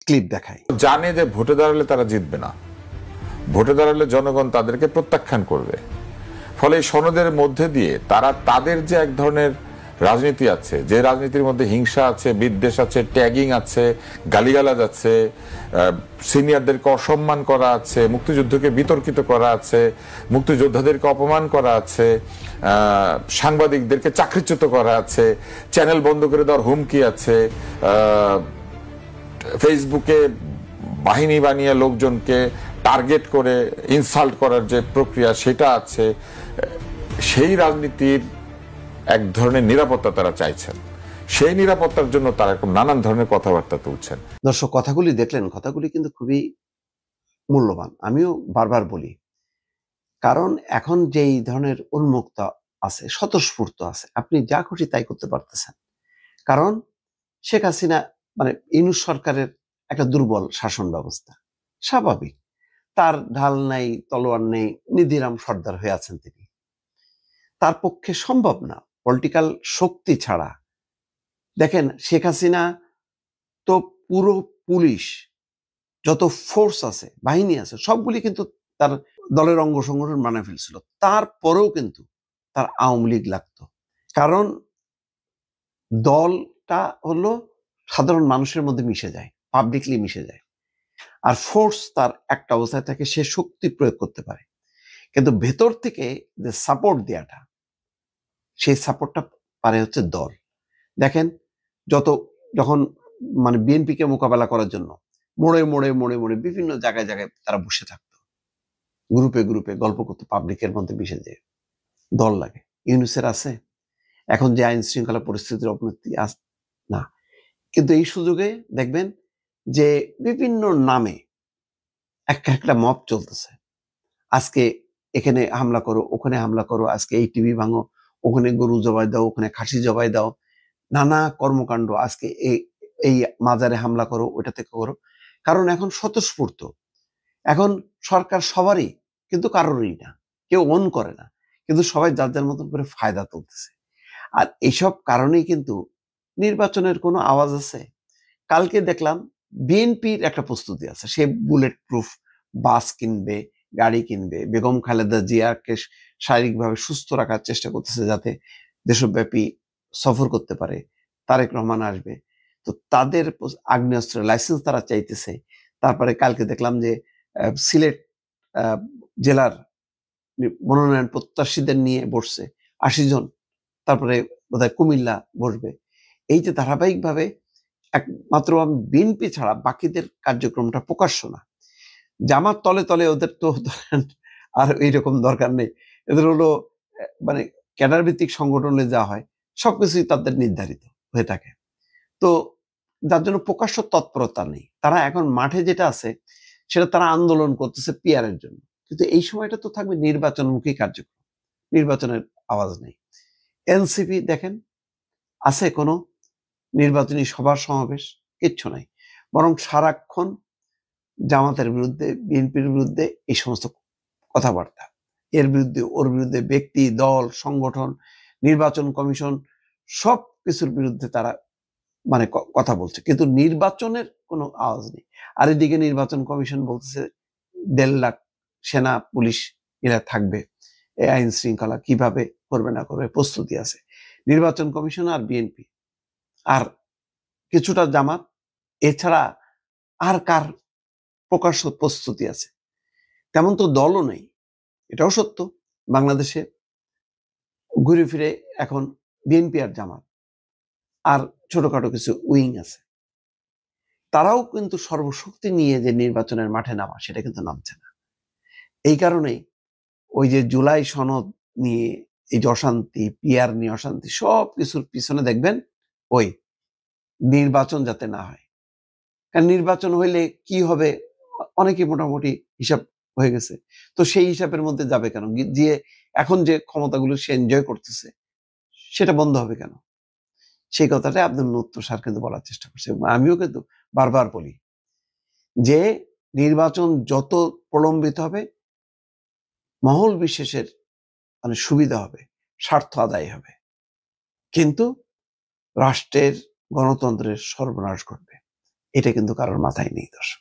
Clip দেখাই। জানে যে ভোটে দাঁড়ালে তারা জিতবে না, ভোটে দাঁড়ালে জনগণ তাদেরকে প্রত্যাখ্যান করবে। ফলে এই সনদের মধ্যে দিয়ে তারা তাদের যে এক ধরনের রাজনীতি আছে, যে রাজনীতির মধ্যে হিংসা আছে, বিদ্বেষ আছে, ট্যাগিং আছে, গালিগালাজ আছে, সিনিয়রদেরকে অসম্মান করা আছে, মুক্তিযুদ্ধকে বিতর্কিত করা আছে, মুক্তিযোদ্ধাদেরকে অপমান করা আছে, সাংবাদিকদেরকে চাকরিচ্যুত করা আছে, চ্যানেল বন্ধ করে দেওয়ার হুমকি আছে, ফেসবুকে বাহিনী বানিয়ে লোকজনকে টার্গেট করে ইনসাল্ট করার যে প্রক্রিয়া সেটা আছে। সেই রাজনীতির এক ধরনের নিরাপত্তা তারা চাইছেন, সেই নিরাপত্তার জন্য তারা এরকম নানান ধরনের কথাবার্তা তুলছেন। দর্শক, কথাগুলি দেখলেন, কথাগুলি কিন্তু খুবই মূল্যবান। আমিও বারবার বলি, কারণ এখন যেই ধরনের উন্মুক্ত আছে, স্বতঃস্ফূর্ত আছে, আপনি যা খুশি তাই করতে পারতেছেন। কারণ শেখ হাসিনা ইউনূস সরকারের একটা দুর্বল শাসন ব্যবস্থা, স্বাভাবিক। তার ঢাল নাই, তলোয়ার নেই, নিধিরাম সর্দার হয়ে আছেন তিনি। তার পক্ষে সম্ভব না পলিটিক্যাল শক্তি ছাড়া। দেখেন, শেখ হাসিনা তো পুরো পুলিশ, যত ফোর্স আছে, বাহিনী আছে, সবগুলি কিন্তু তার দলের অঙ্গ সংগঠন বানিয়ে ফেলছিল। তারপরেও কিন্তু তার আওয়ামী লীগ লাগতো, কারণ দলটা হলো সাধারণ মানুষের মধ্যে মিশে যায়, পাবলিকলি মিশে যায়। আর ফোর্স তার একটা অবস্থায় থাকে, সে শক্তি প্রয়োগ করতে পারে, কিন্তু ভেতর থেকে যে সাপোর্ট দেওয়াটা, সেই সাপোর্টটা পারে হচ্ছে দল। দেখেন, যখন বিএনপিকে মোকাবেলা করার জন্য মোড়ে মোড়ে মোড়ে মোড়ে বিভিন্ন জায়গায় জায়গায় তারা বসে থাকতো, গ্রুপে গ্রুপে গল্প করতো, পাবলিকের মধ্যে মিশে যেয়ে দল লাগে। ইউনূসের আছে এখন যে আইন শৃঙ্খলা পরিস্থিতির অবনতি না, কিন্তু এই সুযোগে দেখবেন যে বিভিন্ন নামে একটা মব চলতেছে। আজকে এখানে হামলা করো, ওখানে হামলা করো, আজকে এই টিভি ভাঙো, ওখানে গরু জবাই দাও, ওখানে খাসি জবাই দাও, নানা কর্মকাণ্ড। আজকে এই মাজারে হামলা করো, ওইটা থেকে করো। কারণ এখন স্বতঃস্ফূর্ত, এখন সরকার সবারই, কিন্তু কারোরই না, কেউ অন করে না, কিন্তু সবাই যার যার মতন করে ফায়দা তুলতেছে। আর এইসব কারণেই কিন্তু নির্বাচনের কোনো আওয়াজ আছে। কালকে দেখলাম বিএনপির একটা প্রস্তুতি আছে, সে বুলেট প্রুফ বাস কিনবে, গাড়ি কিনবে, বেগম খালেদা জিয়াকে শারীরিকভাবে সুস্থ রাখার চেষ্টা করতেছে যাতে দেশব্যাপী সফর করতে পারে। তারেক রহমান আসবে, তো তাদের আগ্নেয়াস্ত্রের লাইসেন্স তারা চাইতেছে। তারপরে কালকে দেখলাম যে সিলেট জেলার মনোনয়ন প্রত্যাশীদের নিয়ে বসছে ৮০ জন, তারপরে বোধহয় কুমিল্লা বসবে। এই যে ধারাবাহিকভাবে, একমাত্র বিএনপি ছাড়া বাকিদের কার্যক্রমটা প্রকাশ্য না। জামাত তলে তলে, ওদের তো আর এইরকম দরকার নেই, এদের হলো ক্যাডার ভিত্তিক সংগঠনে যা হয় সবকিছুই তাদের নির্ধারিত হয়ে থাকে। তো যার জন্য প্রকাশ্য তৎপরতা নেই। তারা এখন মাঠে যেটা আছে সেটা তারা আন্দোলন করতেছে পিআরের জন্য, কিন্তু এই সময়টা তো থাকবে নির্বাচনমুখী কার্যক্রম, নির্বাচনের আওয়াজ নেই। এনসিপি দেখেন, আছে কোনো নির্বাচনী সভা সমাবেশ? কিচ্ছু নাই, বরং সারাক্ষণ জামাতের বিরুদ্ধে, বিএনপির বিরুদ্ধে এই সমস্ত কথাবার্তা, এর বিরুদ্ধে ওর বিরুদ্ধে, ব্যক্তি, দল, সংগঠন, নির্বাচন কমিশন, সব কিছুর বিরুদ্ধে তারা কথা বলছে, কিন্তু নির্বাচনের কোনো আওয়াজ নেই। আর এদিকে নির্বাচন কমিশন বলতেছে ১.৫ লাখ সেনা পুলিশ এরা থাকবে, এই আইন শৃঙ্খলা কিভাবে করবে না করবে প্রস্তুতি আছে। নির্বাচন কমিশন আর বিএনপি আর কিছুটা জামাত, এছাড়া আর কার প্রকাশ্য প্রস্তুতি আছে? তেমন তো দলও নেই, এটাও সত্য। বাংলাদেশে ঘুরে ফিরে এখন বিএনপি আর জামাত আর ছোটখাটো কিছু উইং আছে, তারাও কিন্তু সর্বশক্তি নিয়ে যে নির্বাচনের মাঠে নামা, সেটা কিন্তু নামছে না। এই কারণেই ওই যে জুলাই সনদ নিয়ে এই যে অশান্তি, পিআর নিয়ে অশান্তি, সব কিছুর পিছনে দেখবেন ওই নির্বাচন যাতে না হয়। কারণ নির্বাচন হইলে কি হবে অনেকে মোটামুটি হিসাব হয়ে গেছে, তো সেই হিসাবের মধ্যে যাবে কেন? যে এখন যে ক্ষমতাগুলো সে এনজয় করতেছে সেটা বন্ধ হবে কেন? সেই কথাটা আব্দুল মুত্তার স্যার কিন্তু বলার চেষ্টা করছে। আমিও কিন্তু বারবার বলি যে নির্বাচন যত প্রলম্বিত হবে, মহল বিশেষের সুবিধা হবে, স্বার্থ আদায় হবে, কিন্তু রাষ্ট্রের, গণতন্ত্রের সর্বনাশ ঘটবে। এটা কিন্তু কারোর মাথায় নেই দর্শক।